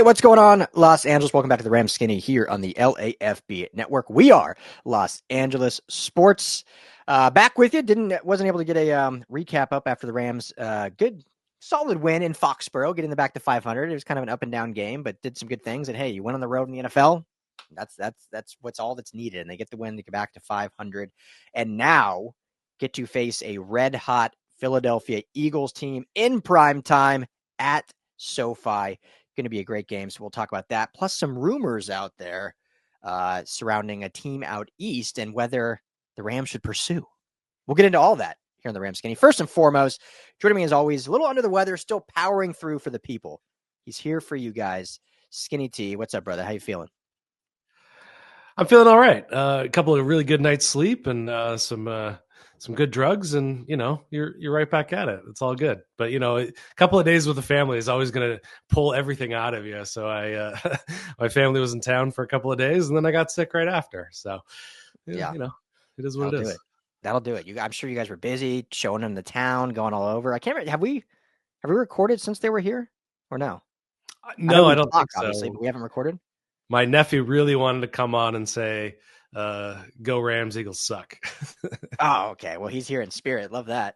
Hey, what's going on, Los Angeles? Welcome back to the Rams Skinny here on the LAFB Network. We are Los Angeles Sports. Back with you. Wasn't able to get a recap up after the Rams. Good, solid win in Foxborough, getting them back to 500. It was kind of an up and down game, but did some good things. And hey, you went on the road in the NFL. That's what's all that's needed. And they get the win to get back to 500, and now get to face a red hot Philadelphia Eagles team in prime time at SoFi. Going to be a great game, so we'll talk about that. Plus some rumors out there surrounding a team out east and whether the Rams should pursue. We'll get into all that here on the Rams Skinny. First and foremost, joining me as always, a little under the weather, still powering through for the people. He's here for you guys. Skinny T, what's up, brother? How you feeling? I'm feeling all right. A couple of really good nights sleep and some good drugs, and you're right back at it. It's all good. But a couple of days with the family is always going to pull everything out of you. So I my family was in town for a couple of days, and then I got sick right after. So yeah, it is what it is. That'll do it. I'm sure you guys were busy showing them the town, going all over. I can't remember. Have we recorded since they were here or no? No, I don't think so. Obviously, but we haven't recorded. My nephew really wanted to come on and say, go Rams, Eagles suck. Oh, okay. Well, he's here in spirit. Love that.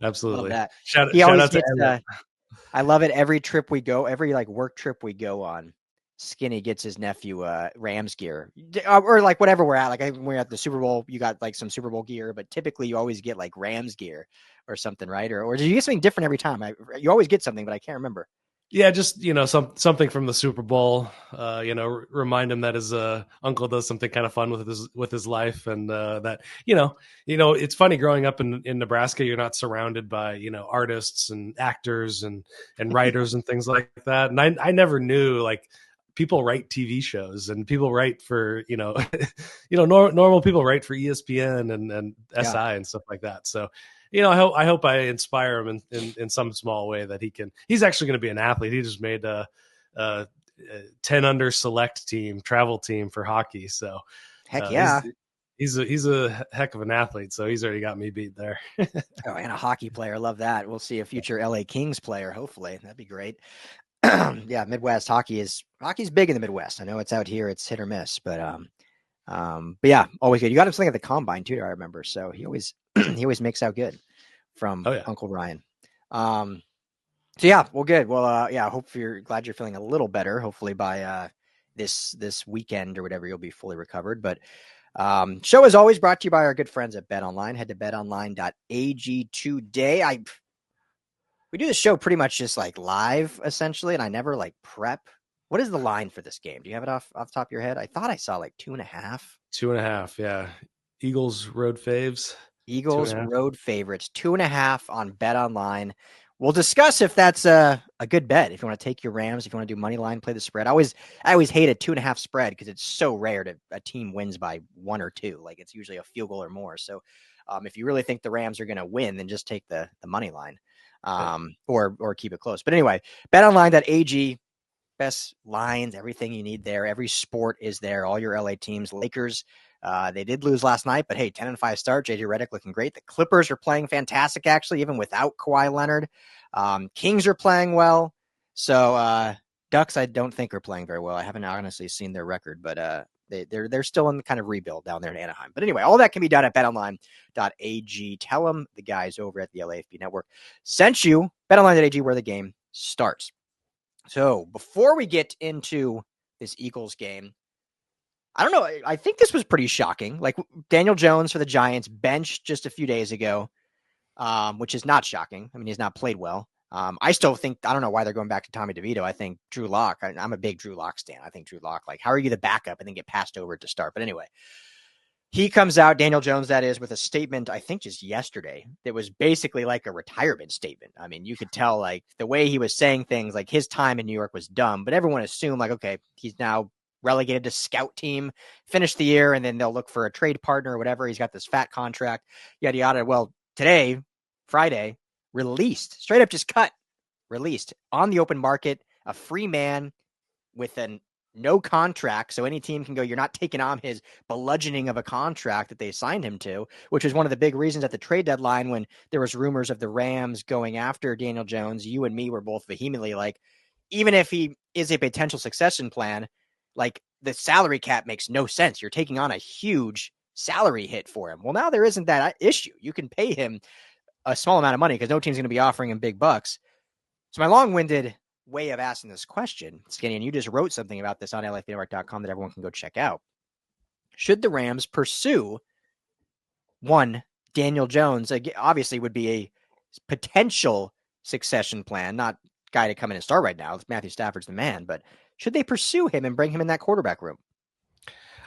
Absolutely. Love that. Shout out to everyone. I love it. Every trip we go, every work trip we go on, Skinny gets his nephew Rams gear, or whatever we're at. Like when we're at the Super Bowl, you got some Super Bowl gear, but typically you always get Rams gear or something, right? Or do you get something different every time? You always get something, but I can't remember. Yeah, just something from the Super Bowl. Remind him that his uncle does something kind of fun with his life, and that it's funny growing up in Nebraska. You're not surrounded by artists and actors and writers and things like that. And I never knew people write TV shows and people write for normal people write for ESPN and SI and stuff like that. So. I hope I inspire him in some small way that he's actually going to be an athlete. He just made a 10 under select travel team for hockey. So heck yeah. He's a heck of an athlete. So he's already got me beat there. Oh, and a hockey player. Love that. We'll see a future LA Kings player. Hopefully that'd be great. Yeah. Midwest hockey's big in the Midwest. I know it's out here. It's hit or miss, but yeah, always good. You got him something at the combine too, I remember. So he always makes out good from Uncle Ryan. So yeah, well, good. Well, yeah, I hope you're glad you're feeling a little better. Hopefully by this weekend or whatever, you'll be fully recovered. But show is always brought to you by our good friends at BetOnline. Head to betonline.ag today. We do the show pretty much just live essentially, and I never prep. What is the line for this game? Do you have it off the top of your head? I thought I saw 2.5. 2.5, yeah. Eagles road faves. Eagles road favorites, 2.5 on BetOnline. We'll discuss if that's a good bet. If you want to take your Rams, if you want to do money line, play the spread. I always hate a 2.5 spread because it's so rare that a team wins by 1 or 2. It's usually a field goal or more. So if you really think the Rams are going to win, then just take the money line or keep it close. But anyway, betonline.ag. Best lines, everything you need there. Every sport is there. All your LA teams. Lakers, they did lose last night, but hey, 10-5 start. JJ Redick looking great. The Clippers are playing fantastic, actually, even without Kawhi Leonard. Kings are playing well. So Ducks, I don't think are playing very well. I haven't honestly seen their record, but they're still in the kind of rebuild down there in Anaheim. But anyway, all that can be done at betonline.ag. Tell them the guys over at the LAFB Network sent you. betonline.ag, where the game starts. So before we get into this Eagles game, I don't know. I think this was pretty shocking. Daniel Jones for the Giants benched just a few days ago, which is not shocking. I mean, he's not played well. I still think, I don't know why they're going back to Tommy DeVito. I think Drew Lock, I'm a big Drew Lock stan. I think Drew Lock, how are you the backup and then get passed over to start? But anyway, he comes out, Daniel Jones, that is, with a statement, I think just yesterday, that was basically like a retirement statement. I mean, you could tell the way he was saying things, his time in New York was dumb, but everyone assumed okay, he's now relegated to scout team, finish the year, and then they'll look for a trade partner or whatever. He's got this fat contract, yada, yada. Well, today, Friday, released, straight up just cut, released on the open market, a free man with no contract, so any team can go, you're not taking on his bludgeoning of a contract that they signed him to, which was one of the big reasons at the trade deadline when there was rumors of the Rams going after Daniel Jones. You and me were both vehemently even if he is a potential succession plan, like the salary cap makes no sense. You're taking on a huge salary hit for him. Well, now there isn't that issue. You can pay him a small amount of money because no team's going to be offering him big bucks. So my long-winded way of asking this question, Skinny, and you just wrote something about this on LAFBnetwork.com that everyone can go check out. Should the Rams pursue one, Daniel Jones, obviously would be a potential succession plan, not guy to come in and start right now. Matthew Stafford's the man, but should they pursue him and bring him in that quarterback room?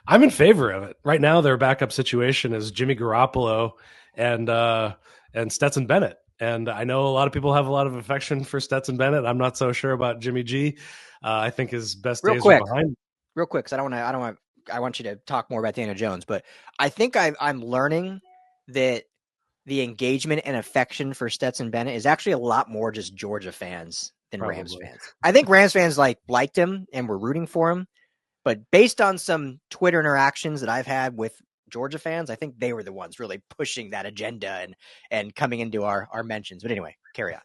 I'm in favor of it. Right now, their backup situation is Jimmy Garoppolo and Stetson Bennett. And I know a lot of people have a lot of affection for Stetson Bennett. I'm not so sure about Jimmy G. I think his best days are behind. Real quick, because I want you to talk more about Daniel Jones, but I think I'm learning that the engagement and affection for Stetson Bennett is actually a lot more just Georgia fans than Probably. Rams fans. I think Rams fans liked him and were rooting for him, but based on some Twitter interactions that I've had with Georgia fans, I think they were the ones really pushing that agenda and coming into our mentions. But anyway, carry on.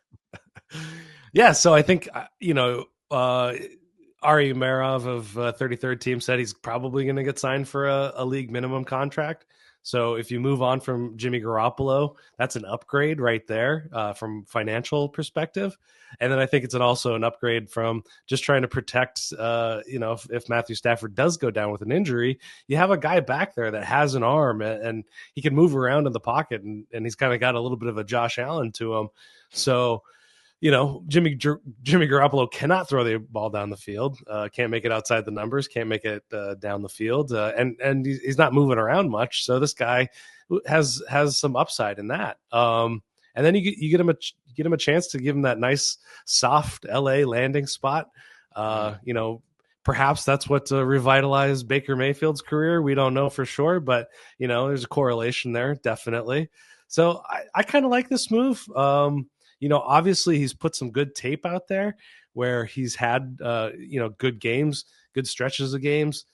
Yeah, so I think Ari Merov of 33rd Team said he's probably going to get signed for a league minimum contract. So if you move on from Jimmy Garoppolo, that's an upgrade right there from financial perspective. And then I think it's also an upgrade from just trying to protect, if Matthew Stafford does go down with an injury, you have a guy back there that has an arm and he can move around in the pocket and he's kind of got a little bit of a Josh Allen to him. So, Jimmy Garoppolo cannot throw the ball down the field, can't make it outside the numbers, can't make it down the field, and he's not moving around much. So this guy has some upside in that. And then you get him a chance to give him that nice soft LA landing spot. Perhaps that's what revitalized Baker Mayfield's career. We don't know for sure, but there's a correlation there, definitely. So I kind of like this move. Obviously he's put some good tape out there where he's had, good games, good stretches of games.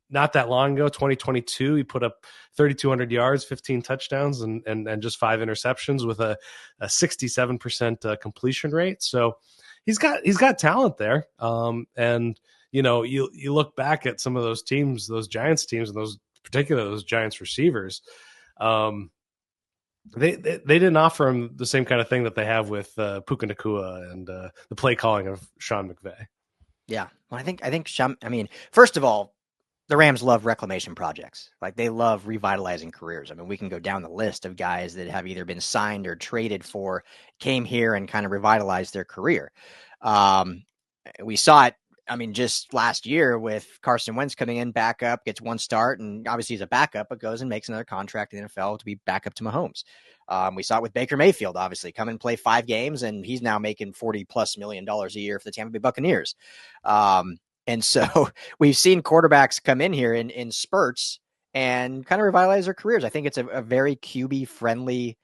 Not that long ago, 2022, he put up 3,200 yards, 15 touchdowns, and just 5 interceptions with a 67% completion rate. So he's got talent there. You look back at some of those teams, those Giants teams, and those Giants receivers. They didn't offer him the same kind of thing that they have with Puka Nacua and the play calling of Sean McVay. Yeah, well, I think Sean. I mean, first of all, the Rams love reclamation projects. Like they love revitalizing careers. I mean, we can go down the list of guys that have either been signed or traded for, came here and kind of revitalized their career. We saw it. I mean, just last year with Carson Wentz coming in, backup, gets one start, and obviously he's a backup, but goes and makes another contract in the NFL to be backup to Mahomes. We saw it with Baker Mayfield, obviously, come and play 5 games, and he's now making $40+ million a year for the Tampa Bay Buccaneers. And so we've seen quarterbacks come in here in spurts and kind of revitalize their careers. I think it's a very QB-friendly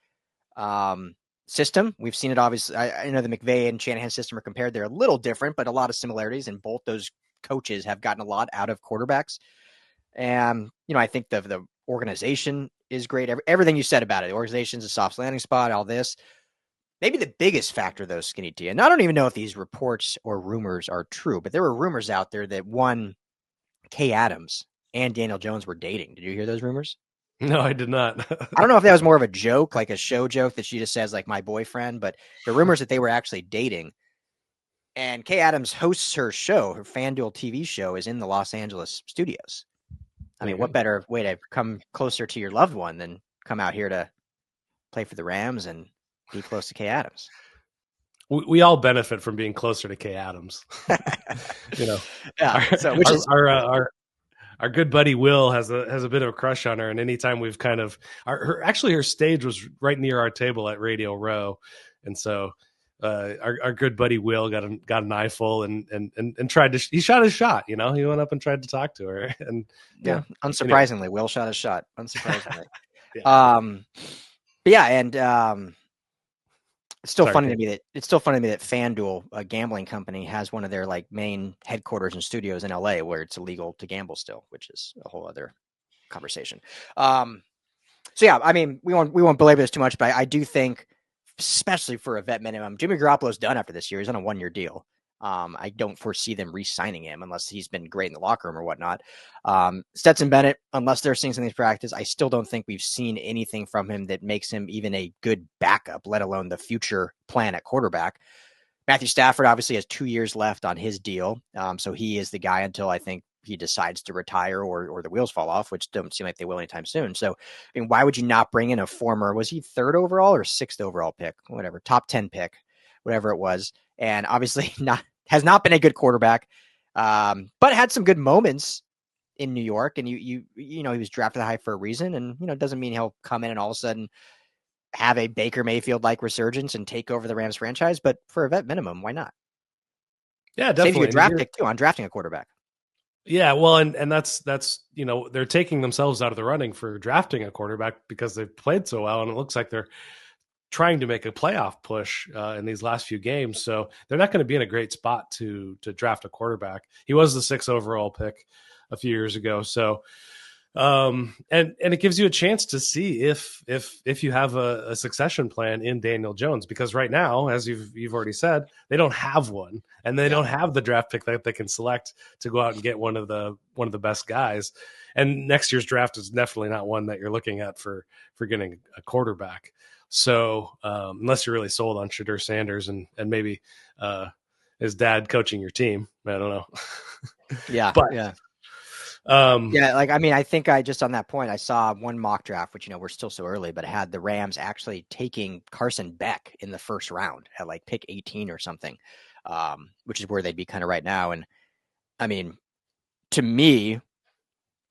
system. We've seen it, obviously. I know the McVay and Shanahan system are compared. They're a little different, but a lot of similarities, and both those coaches have gotten a lot out of quarterbacks. And, I think the organization is great. Everything you said about it, the organization's a soft landing spot, all this. Maybe the biggest factor, though, Skinny T, and I don't even know if these reports or rumors are true, but there were rumors out there that Kay Adams and Daniel Jones were dating. Did you hear those rumors? No, I did not. I don't know if that was more of a joke, like a show joke that she just says, like, my boyfriend, but the rumors that they were actually dating. And Kay Adams hosts her show, her FanDuel TV show, is in the Los Angeles studios. I mean, what better way to come closer to your loved one than come out here to play for the Rams and be close to Kay Adams? We all benefit from being closer to Kay Adams. Yeah. Our good buddy Will has a bit of a crush on her, and anytime we've kind of her stage was right near our table at Radio Row, and so our good buddy Will got an eyeful and tried to he shot his shot. He went up and tried to talk to her, and unsurprisingly, Will shot his shot. Unsurprisingly, it's still funny to me that FanDuel, a gambling company, has one of their main headquarters and studios in LA where it's illegal to gamble still, which is a whole other conversation. So yeah, I mean, we won't belabor this too much, but I do think, especially for a vet minimum, Jimmy Garoppolo's done after this year. He's on a 1-year deal. I don't foresee them re-signing him unless he's been great in the locker room or whatnot. Stetson Bennett, unless they're seeing something in practice, I still don't think we've seen anything from him that makes him even a good backup, let alone the future plan at quarterback. Matthew Stafford obviously has 2 years left on his deal. So he is the guy until I think he decides to retire or the wheels fall off, which don't seem like they will anytime soon. So, I mean, why would you not bring in a former, was he 3rd overall or 6th overall pick? Whatever, top 10 pick, whatever it was. And obviously has not been a good quarterback, but had some good moments in New York. And you know, he was drafted high for a reason. And, you know, it doesn't mean he'll come in and all of a sudden have a Baker Mayfield-like resurgence and take over the Rams franchise. But for a vet minimum, why not? Yeah, definitely. Save you a draft pick too on drafting a quarterback. Yeah, well, and that's you know, they're taking themselves out of the running for drafting a quarterback because they've played so well, and it looks like they're trying to make a playoff push in these last few games. So they're not going to be in a great spot to draft a quarterback. He was the 6th overall pick a few years ago. So and it gives you a chance to see if you have a succession plan in Daniel Jones, because right now, as you've already said, they don't have one, and they don't have the draft pick that they can select to go out and get one of the best guys. And next year's draft is definitely not one that you're looking at for getting a quarterback. So unless you're really sold on Shadur Sanders and maybe his dad coaching your team, I don't know. Yeah, but yeah. Yeah, like, I mean, I think I just on that point, I saw one mock draft, which, you know, we're still so early, but it had the Rams actually taking Carson Beck in the 1st round at like pick 18 or something, which is where they'd be kind of right now. And I mean, to me,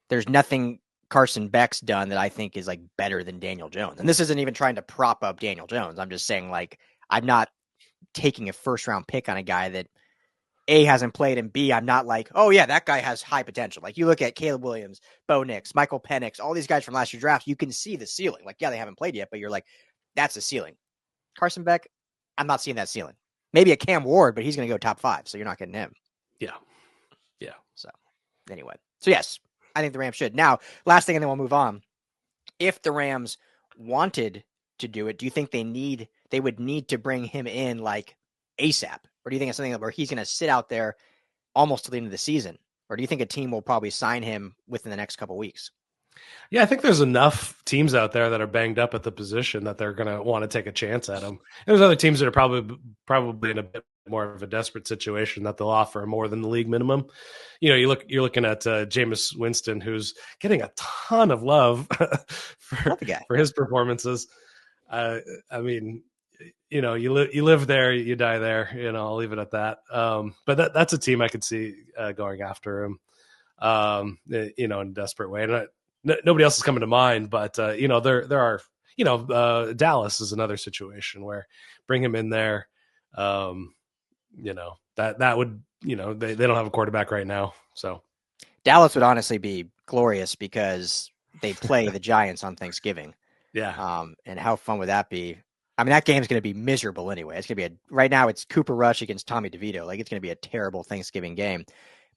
there's nothing Carson Beck's done that I think is like better than Daniel Jones. And this isn't even trying to prop up Daniel Jones. I'm just saying, like, I'm not taking a 1st round pick on a guy that A, hasn't played, and B, I'm not like, oh yeah, that guy has high potential. Like, you look at Caleb Williams, Bo Nix, Michael Penix, all these guys from last year's draft, you can see the ceiling. Like, yeah, they haven't played yet, but you're like, that's the ceiling. Carson Beck, I'm not seeing that ceiling. Maybe a Cam Ward, but he's going to go top 5, so you're not getting him. Yeah. So anyway, so yes, I think the Rams should. Now, last thing, and then we'll move on. If the Rams wanted to do it, do you think they would need to bring him in like ASAP? Or do you think it's something where he's going to sit out there almost to the end of the season? Or do you think a team will probably sign him within the next couple of weeks? Yeah, I think there's enough teams out there that are banged up at the position that they're going to want to take a chance at him. There's other teams that are probably in a bit more of a desperate situation that they'll offer more than the league minimum. You know, you're looking at Jameis Winston, who's getting a ton of love for his performances. I mean, you know, you live there, you die there. You know, I'll leave it at that. But that's a team I could see going after him. You know, in a desperate way. And nobody else is coming to mind, but you know, there are, you know, Dallas is another situation where bring him in there. You know, that would, you know, they don't have a quarterback right now. So Dallas would honestly be glorious because they play the Giants on Thanksgiving. Yeah. And how fun would that be? I mean, that game's going to be miserable anyway. It's going to be right now it's Cooper Rush against Tommy DeVito. Like, it's going to be a terrible Thanksgiving game.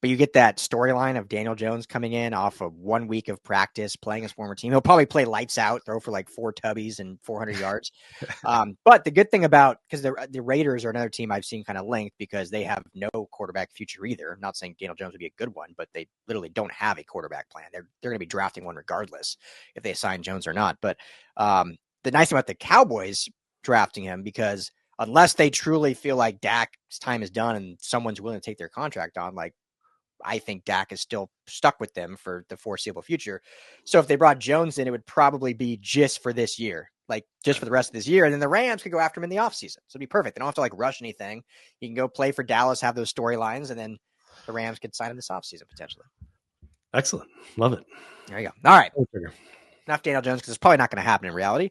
But you get that storyline of Daniel Jones coming in off of 1 week of practice, playing his former team. He'll probably play lights out, throw for like 4 tubbies and 400 yards. But the good thing about, because the Raiders are another team I've seen kind of linked because they have no quarterback future either. I'm not saying Daniel Jones would be a good one, but they literally don't have a quarterback plan. They're going to be drafting one regardless if they sign Jones or not. But the nice thing about the Cowboys drafting him, because unless they truly feel like Dak's time is done and someone's willing to take their contract on, like, I think Dak is still stuck with them for the foreseeable future. So if they brought Jones in, it would probably be just for this year, like just for the rest of this year. And then the Rams could go after him in the offseason. So it'd be perfect. They don't have to like rush anything. He can go play for Dallas, have those storylines, and then the Rams could sign him this offseason potentially. Excellent. Love it. There you go. All right. Enough Daniel Jones, because it's probably not going to happen in reality.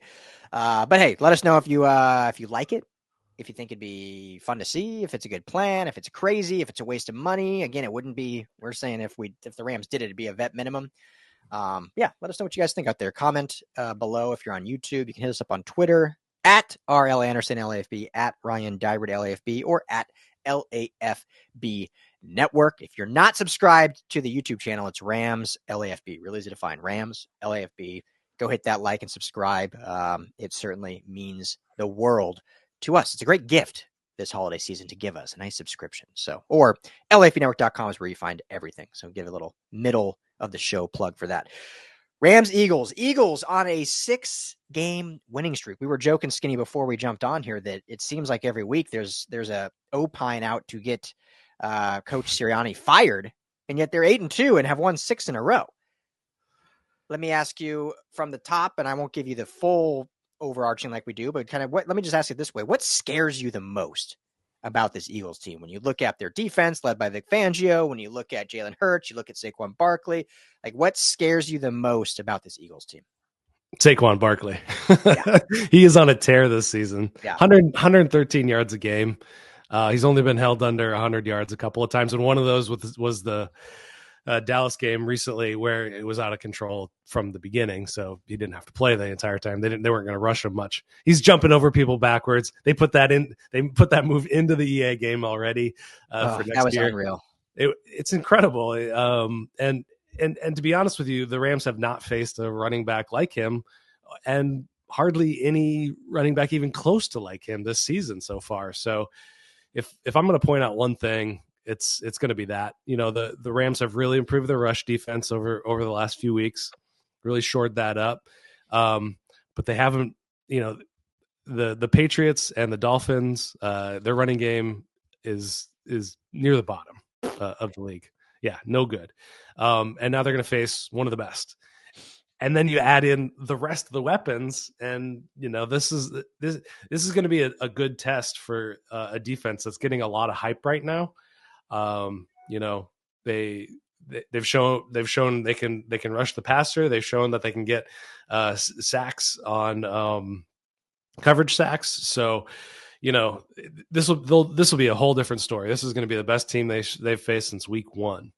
But hey, let us know if you like it. If you think it'd be fun to see, if it's a good plan, if it's crazy, if it's a waste of money. Again, it wouldn't be. We're saying if the Rams did it, it'd be a vet minimum. Yeah, let us know what you guys think out there. Comment below if you're on YouTube. You can hit us up on Twitter at RL Anderson LAFB, at Ryan Dybert LAFB, or at LAFB Network. If you're not subscribed to the YouTube channel, it's Rams LAFB. Really easy to find. Rams LAFB. Go hit that like and subscribe. It certainly means the world to us. It's a great gift this holiday season to give us a nice subscription. So, or LAFBnetwork.com is where you find everything. So give a little middle of the show plug for that. Rams, Eagles on a 6-game winning streak. We were joking, Skinny, before we jumped on here that it seems like every week there's a opine out to get Coach Sirianni fired, and yet they're 8-2 and have won 6 in a row. Let me ask you from the top, and I won't give you the full overarching like we do, but kind of let me just ask it this way. What scares you the most about this Eagles team? When you look at their defense led by Vic Fangio, when you look at Jalen Hurts, you look at Saquon Barkley, like what scares you the most about this Eagles team? Saquon Barkley. Yeah. He is on a tear this season. Yeah. 113 yards a game. He's only been held under 100 yards a couple of times. And one of those was the Dallas game recently where it was out of control from the beginning. So he didn't have to play the entire time. They weren't going to rush him much. He's jumping over people backwards. They put that move into the EA game already for next year. That was unreal. It's incredible. And to be honest with you, the Rams have not faced a running back like him, and hardly any running back even close to like him this season so far. So if I'm going to point out one thing, it's going to be that, the Rams have really improved their rush defense over the last few weeks, really shored that up. But they haven't, the Patriots and the Dolphins, their running game is near the bottom of the league. Yeah, no good. And now they're going to face one of the best. And then you add in the rest of the weapons, and this is going to be a good test for a defense that's getting a lot of hype right now. They've shown they can rush the passer. They've shown that they can get sacks on coverage sacks. So this will be a whole different story. This is going to be the best team they've faced since week 1.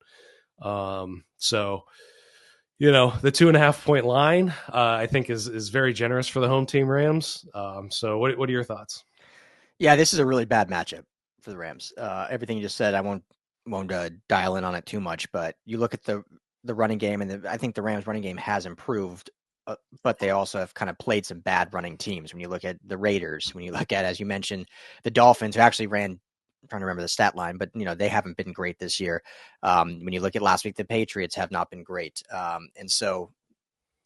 So the 2.5 point line, I think is very generous for the home team Rams. So what are your thoughts? Yeah, this is a really bad matchup for the Rams. Everything you just said, I won't dial in on it too much, but you look at the running game, and I think the Rams running game has improved, but they also have kind of played some bad running teams. When you look at the Raiders, when you look at, as you mentioned, the Dolphins, who actually ran, I'm trying to remember the stat line, but they haven't been great this year. When you look at last week, the Patriots have not been great. And so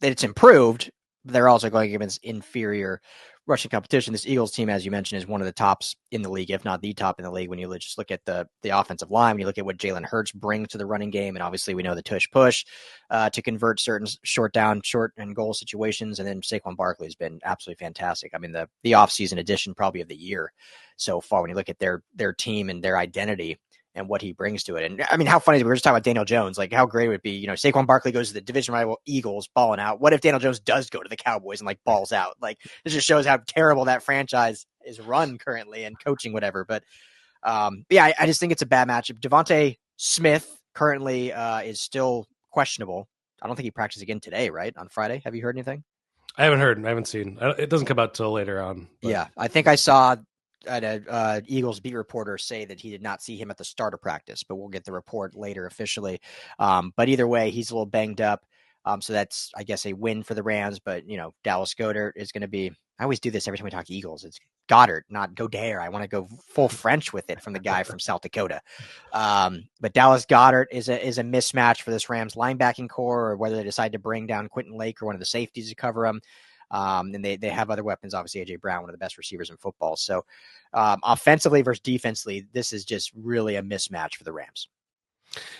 it's improved. They're also going against inferior rushing competition. This Eagles team, as you mentioned, is one of the tops in the league, if not the top in the league. When you just look at the offensive line, when you look at what Jalen Hurts brings to the running game, and obviously we know the tush push to convert certain short and goal situations. And then Saquon Barkley has been absolutely fantastic. I mean, the offseason addition probably of the year so far, when you look at their team and their identity and what he brings to it. And I mean, how funny is it? We were just talking about Daniel Jones, like how great would it be, Saquon Barkley goes to the division rival Eagles balling out. What if Daniel Jones does go to the Cowboys and like balls out? Like this just shows how terrible that franchise is run currently and coaching, whatever. But yeah, I just think it's a bad matchup. Devontae Smith currently is still questionable. I don't think he practiced again today, right? On Friday. Have you heard anything? I haven't heard. I haven't seen. It doesn't come out till later on. But. Yeah, I think I saw an Eagles beat reporter say that he did not see him at the start of practice, but we'll get the report later officially. But either way, he's a little banged up. So that's, I guess, a win for the Rams. But, Dallas Goedert is going to be – I always do this every time we talk Eagles. It's Goddard, not Godare. I want to go full French with it from the guy from South Dakota. But Dallas Goedert is a mismatch for this Rams linebacking core, or whether they decide to bring down Quentin Lake or one of the safeties to cover him. And they have other weapons, obviously A.J. Brown, one of the best receivers in football. So offensively versus defensively, this is just really a mismatch for the Rams.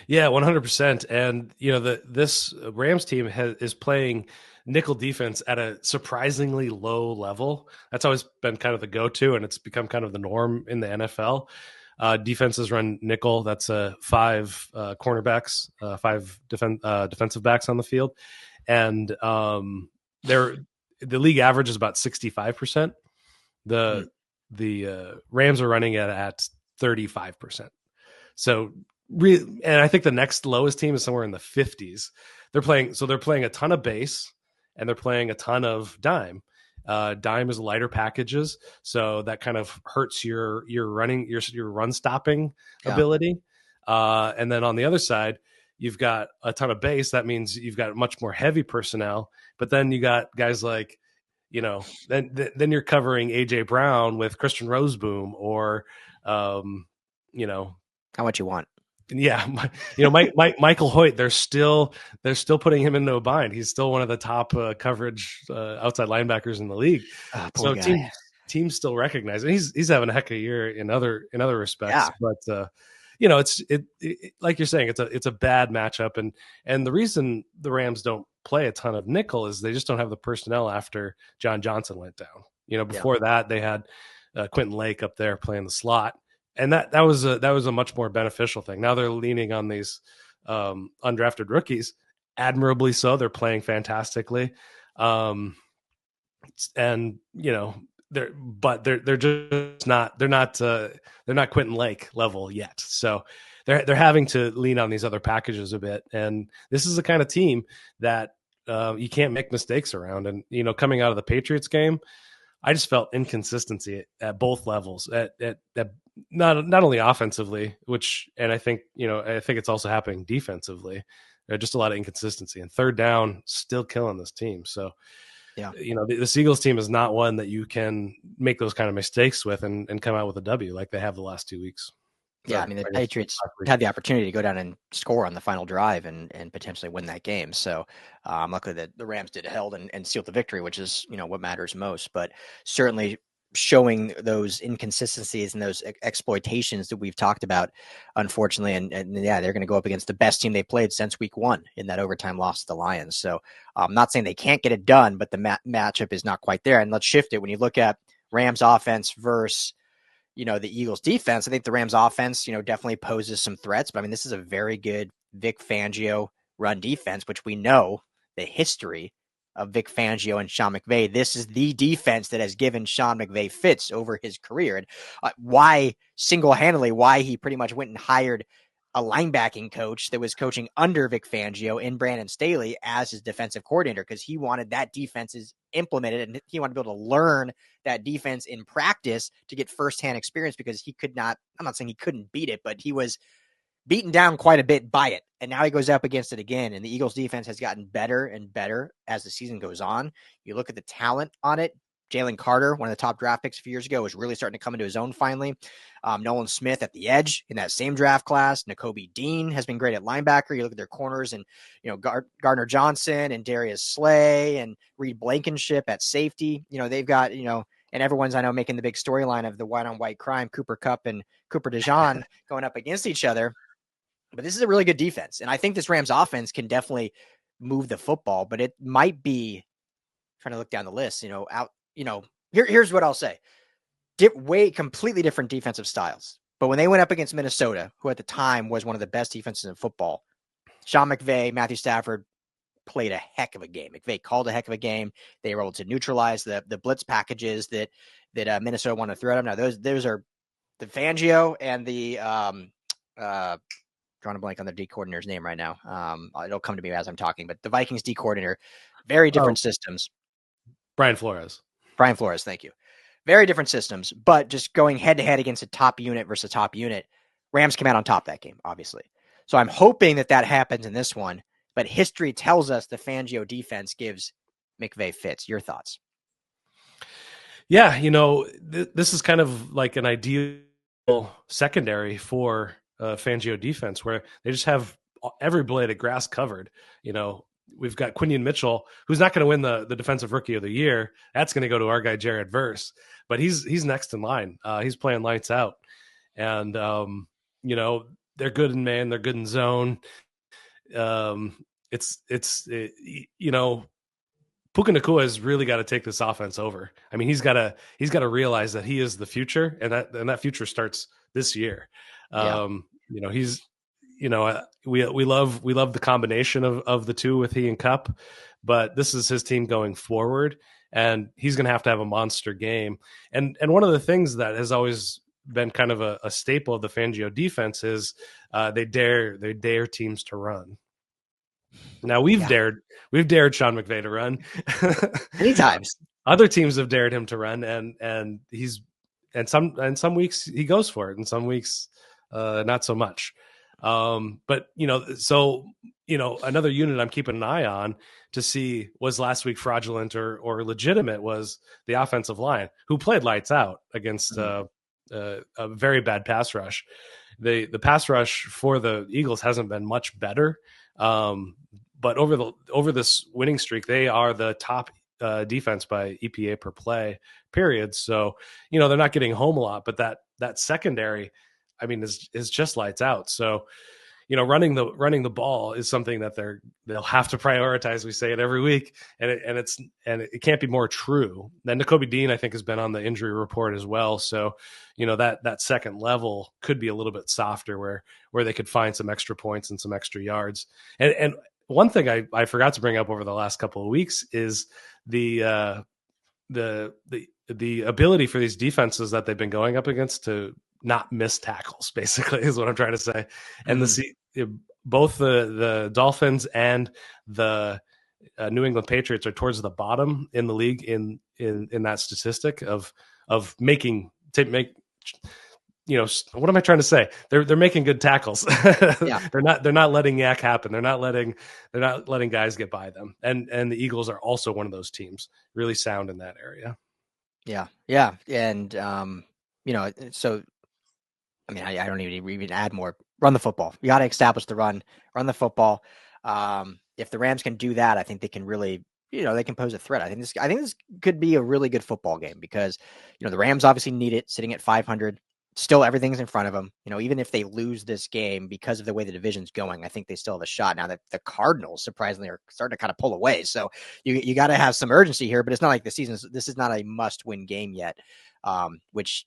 Yeah, 100%. And, this Rams team is playing nickel defense at a surprisingly low level. That's always been kind of the go-to, and it's become kind of the norm in the NFL. Defenses run nickel. That's 5 cornerbacks, 5 defensive backs on the field. And the league average is about 65%. The Rams are running at 35%. So, and I think the next lowest team is somewhere in the 50s. They're playing a ton of base, and they're playing a ton of dime. Dime is lighter packages, so that kind of hurts your run stopping ability. And then on the other side, you've got a ton of base. That means you've got much more heavy personnel, but then you got guys like, then you're covering A.J. Brown with Christian Roseboom or You know, How much you want? yeah, Michael Hoyt, they're still putting him into a bind. He's still one of the top coverage outside linebackers in the league. Oh, poor So guy. teams still recognize it. He's having a heck of a year in other respects. Yeah. But it's like you're saying, it's a bad matchup, and the reason the Rams don't play a ton of nickel is they just don't have the personnel after John Johnson went down. Before that they had Quentin Lake up there playing the slot. And that was a much more beneficial thing. Now they're leaning on these undrafted rookies, admirably so. They're playing fantastically, and they're just not they're not Quentin Lake level yet. So they're having to lean on these other packages a bit. And this is the kind of team that you can't make mistakes around. And coming out of the Patriots game, I just felt inconsistency at both levels, at not only offensively, and I think it's also happening defensively. Just a lot of inconsistency, and third down still killing this team. So, yeah, the Eagles team is not one that you can make those kind of mistakes with and come out with a W like they have the last 2 weeks. Yeah, I mean, the Patriots had the opportunity to go down and score on the final drive and potentially win that game. So I'm lucky that the Rams did held and sealed the victory, which is, what matters most. But certainly showing those inconsistencies and those exploitations that we've talked about, unfortunately. And yeah, they're going to go up against the best team they played since week 1 in that overtime loss to the Lions. So I'm not saying they can't get it done, but the matchup is not quite there. And let's shift it. When you look at Rams offense versus the Eagles defense, I think the Rams offense, definitely poses some threats. But I mean, this is a very good Vic Fangio run defense, which we know the history of Vic Fangio and Sean McVay. This is the defense that has given Sean McVay fits over his career. And why he pretty much went and hired a linebacking coach that was coaching under Vic Fangio in Brandon Staley as his defensive coordinator, because he wanted that defenses implemented and he wanted to be able to learn that defense in practice to get firsthand experience, because I'm not saying he couldn't beat it, but he was beaten down quite a bit by it. And now he goes up against it again. And the Eagles defense has gotten better and better as the season goes on. You look at the talent on it. Jalen Carter, one of the top draft picks a few years ago, was really starting to come into his own finally. Nolan Smith at the edge in that same draft class. Nakobe Dean has been great at linebacker. You look at their corners and, Gardner Johnson and Darius Slay and Reed Blankenship at safety. They've got, and everyone's, I know, making the big storyline of the white-on-white crime, Cooper Kupp and Cooper DeJean going up against each other. But this is a really good defense. And I think this Rams offense can definitely move the football, but it might be, trying to look down the list, here's what I'll say. Completely different defensive styles. But when they went up against Minnesota, who at the time was one of the best defenses in football, Sean McVay, Matthew Stafford played a heck of a game. McVay called a heck of a game. They were able to neutralize the blitz packages that Minnesota wanted to throw at them. Now those are the Fangio and the drawing a blank on the D coordinator's name right now. It'll come to me as I'm talking, but the Vikings D coordinator, very different systems. Brian Flores, thank you. Very different systems, but just going head-to-head against a top unit versus a top unit, Rams came out on top that game, obviously. So I'm hoping that happens in this one, but history tells us the Fangio defense gives McVay fits. Your thoughts? Yeah, this is kind of like an ideal secondary for Fangio defense, where they just have every blade of grass covered. We've got Quinion Mitchell, who's not going to win the defensive rookie of the year. That's going to go to our guy, Jared Verse, but he's next in line. He's playing lights out, and they're good in man. They're good in zone. Puka Nacua has really got to take this offense over. I mean, he's got to realize that he is the future, and that future starts this year. Yeah. We love the combination of the two with he and Kupp, but this is his team going forward, and he's going to have a monster game. And one of the things that has always been kind of a staple of the Fangio defense is they dare teams to run. Now we've dared Sean McVay to run many times. Other teams have dared him to run, and some weeks he goes for it, and some weeks not so much. But another unit I'm keeping an eye on to see was last week fraudulent or legitimate was the offensive line, who played lights out against a very bad pass rush. The pass rush for the Eagles hasn't been much better. But over this winning streak, they are the top defense by EPA per play, period. So, they're not getting home a lot, but that secondary, I mean, is just lights out. So, running the ball is something that they'll have to prioritize. We say it every week, and it can't be more true. Then Kobe Dean, I think, has been on the injury report as well. So, that second level could be a little bit softer where they could find some extra points and some extra yards. And one thing I forgot to bring up over the last couple of weeks is the ability for these defenses that they've been going up against to not miss tackles, basically, is what I'm trying to say. And both the Dolphins and the New England Patriots are towards the bottom in the league in that statistic of making what am I trying to say? They're making good tackles. Yeah. They're not letting yak happen. They're not letting guys get by them. And the Eagles are also one of those teams, really sound in that area. Yeah. Yeah. And so I mean, I don't even add more. Run the football. You got to establish the run the football. If the Rams can do that, I think they can really, they can pose a threat. I think this could be a really good football game because, the Rams obviously need it, sitting at 500. Still, everything's in front of them. Even if they lose this game because of the way the division's going, I think they still have a shot. Now that the Cardinals surprisingly are starting to kind of pull away, so you got to have some urgency here. But it's not like this is not a must-win game yet. Which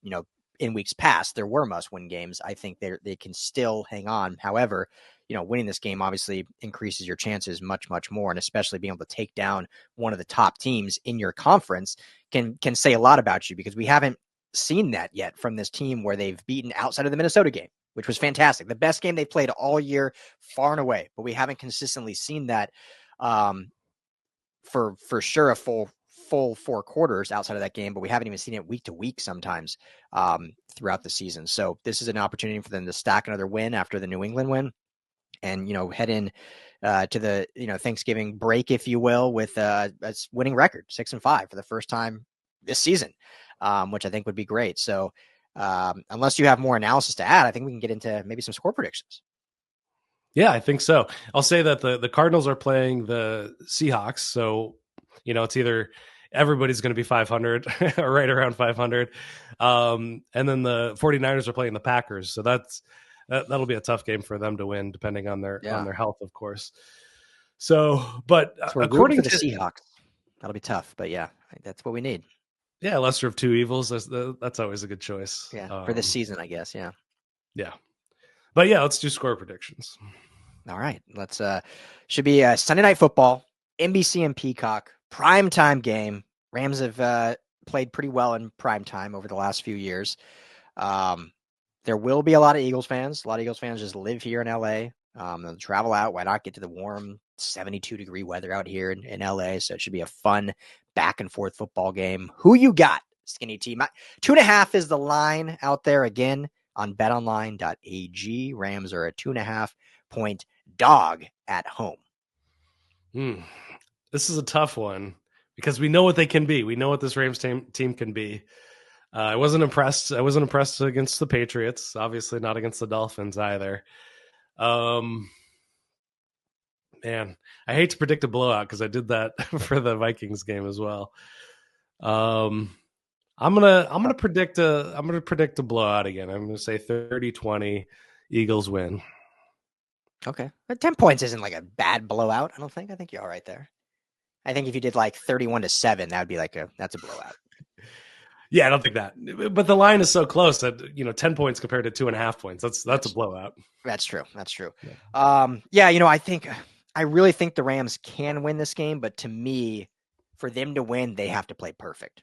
in weeks past there were must-win games. I think they can still hang on. However, winning this game obviously increases your chances much, much more, and especially being able to take down one of the top teams in your conference can say a lot about you because we haven't seen that yet from this team where they've beaten outside of the Minnesota game, which was fantastic. The best game they played all year, far and away, but we haven't consistently seen that for sure a full 4 quarters outside of that game, but we haven't even seen it week to week sometimes throughout the season. So this is an opportunity for them to stack another win after the New England win and, head in to the, Thanksgiving break, if you will, with a winning record, 6-5 for the first time this season. Which I think would be great. So unless you have more analysis to add, I think we can get into maybe some score predictions. Yeah, I think so. I'll say that the Cardinals are playing the Seahawks. So, it's either everybody's going to be 500 or right around 500. And then the 49ers are playing the Packers. So that'll be a tough game for them to win, depending on their health, of course. So, but according to the Seahawks, that'll be tough. But yeah, that's what we need. Yeah, lesser of two evils. That's always a good choice. Yeah, for this season, I guess. Yeah. Yeah. But yeah, let's do score predictions. All right. Let's should be Sunday Night Football, NBC and Peacock, primetime game. Rams have played pretty well in primetime over the last few years. There will be a lot of Eagles fans. A lot of Eagles fans just live here in LA. They'll travel out. Why not get to the warm 72-degree weather out here in LA? So it should be a fun back and forth football game. Who you got, Skinny Team? 2.5 is the line out there again on betonline.ag. Rams are a 2.5-point dog at home. This is a tough one because we know what they can be. We know what this Rams team can be. I wasn't impressed. I wasn't impressed against the Patriots. Obviously not against the Dolphins either. Man, I hate to predict a blowout because I did that for the Vikings game as well. I'm gonna predict a blowout again. I'm gonna say 30-20 Eagles win. Okay. But 10 points isn't like a bad blowout, I don't think. I think you're all right there. I think if you did like 31-7, that would be that's a blowout. Yeah, I don't think that. But the line is so close that 10 points compared to 2.5 points. That's a blowout. That's true. Yeah. I really think the Rams can win this game, but to me, for them to win, they have to play perfect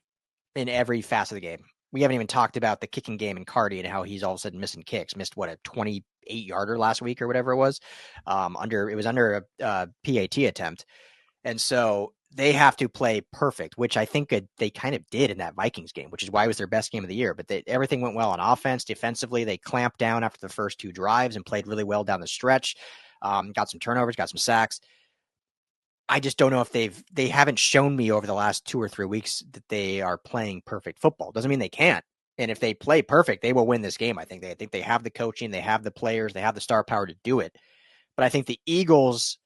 in every facet of the game. We haven't even talked about the kicking game in Cardi and how he's all of a sudden missing kicks. Missed a 28-yarder last week or whatever it was. It was under a PAT attempt. And so they have to play perfect, which I think they kind of did in that Vikings game, which is why it was their best game of the year. But everything went well on offense. Defensively, they clamped down after the first 2 drives and played really well down the stretch. Got some turnovers, got some sacks. I just don't know if they haven't shown me over the last 2 or 3 weeks that they are playing perfect football. Doesn't mean they can't. And if they play perfect, they will win this game. I think they have the coaching, they have the players, they have the star power to do it. But I think the Eagles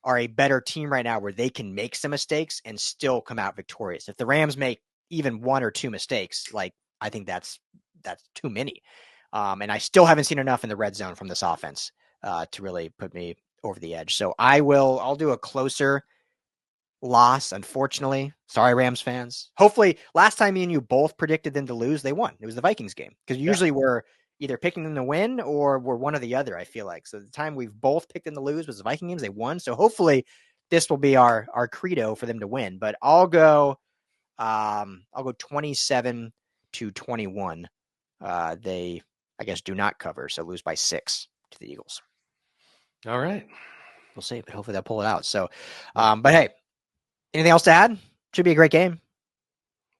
are a better team right now where they can make some mistakes and still come out victorious. If the Rams make even one or two mistakes, like I think that's too many. And I still haven't seen enough in the red zone from this offense to really put me over the edge. So I'll do a closer loss, unfortunately. Sorry, Rams fans. Hopefully, last time me and you both predicted them to lose, they won. It was the Vikings game. Because usually we're either picking them to win or we're one or the other, I feel like. So the time we've both picked them to lose was the Viking games. They won. So hopefully this will be our credo for them to win. But I'll go 27-21. They, I guess, do not cover, so lose by 6 to the Eagles. All right. We'll see, but hopefully they'll pull it out. So, but hey, anything else to add? Should be a great game.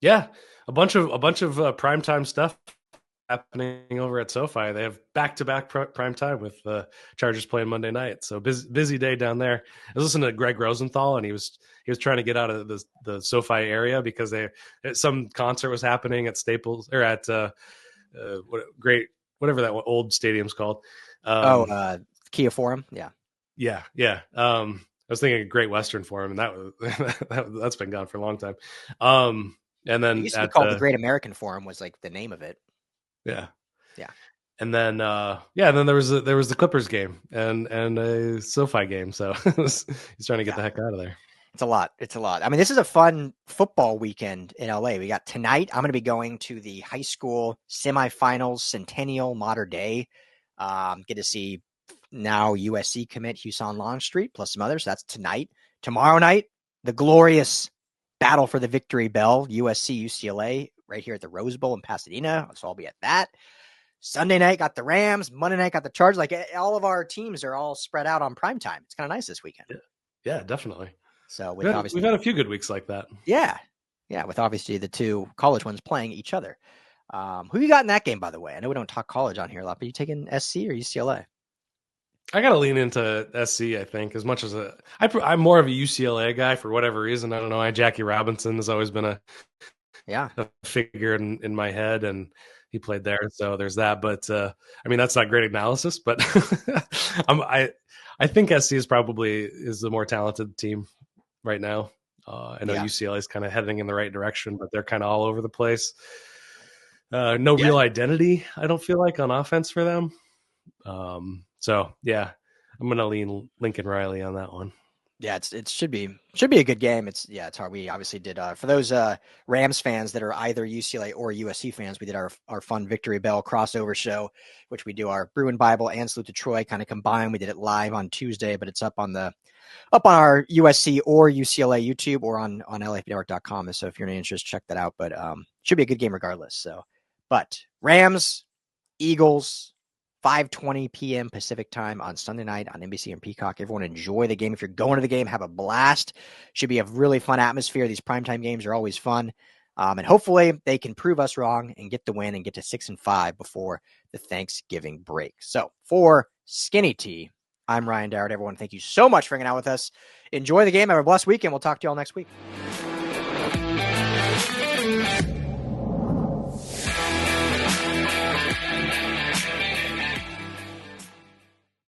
Yeah, a bunch of primetime stuff happening over at SoFi. They have back-to-back prime time with the Chargers playing Monday night. So busy day down there. I was listening to Greg Rosenthal, and he was trying to get out of the SoFi area because some concert was happening at Staples or at whatever that old stadium's called. Kia Forum. Yeah. I was thinking of Great Western Forum, and that's been gone for a long time. And then it used to be called the Great American Forum was like the name of it. Yeah. And then then there was the Clippers game and a SoFi game. So he's trying to get the heck out of there. It's a lot. I mean, this is a fun football weekend in LA. We got tonight. I'm going to be going to the high school semifinals, Centennial, Mater Dei. Get to see now USC commit Huson Longstreet plus some others. That's tonight. Tomorrow night, the glorious battle for the victory bell, USC UCLA, right here at the Rose Bowl in Pasadena. So I'll be at that. Sunday night got the Rams. Monday night got the Chargers. Like all of our teams are all spread out on primetime. It's kind of nice this weekend. Yeah, definitely. So we've had a few good weeks like that. Yeah, with obviously the two college ones playing each other. Who you got in that game, by the way? I know we don't talk college on here a lot, but you taking SC or UCLA? I got to lean into SC, I think, as much as I'm more of a UCLA guy for whatever reason. I don't know. Jackie Robinson has always been a figure in my head, and he played there, so there's that. But I mean, that's not great analysis, but I think SC is the more talented team right now. I know UCLA is kind of heading in the right direction, but they're kind of all over the place. No real identity, I don't feel like, on offense for them. So yeah, I'm gonna lean Lincoln Riley on that one. Yeah, it should be a good game. It's hard. We obviously did for those Rams fans that are either UCLA or USC fans. We did our fun Victory Bell crossover show, which we do our Bruin Bible and Salute to Troy kind of combined. We did it live on Tuesday, but it's up on our USC or UCLA YouTube or on LAFBnetwork.com. So if you're interested, check that out. But should be a good game regardless. So, but Rams, Eagles. 5:20 p.m. Pacific time on Sunday night on NBC and Peacock. Everyone enjoy the game. If you're going to the game, have a blast. Should be a really fun atmosphere. These primetime games are always fun. And hopefully they can prove us wrong and get the win and get to 6-5 before the Thanksgiving break. So for Skinny T, I'm Ryan Dowd. Everyone, thank you so much for hanging out with us. Enjoy the game. Have a blessed weekend. We'll talk to you all next week.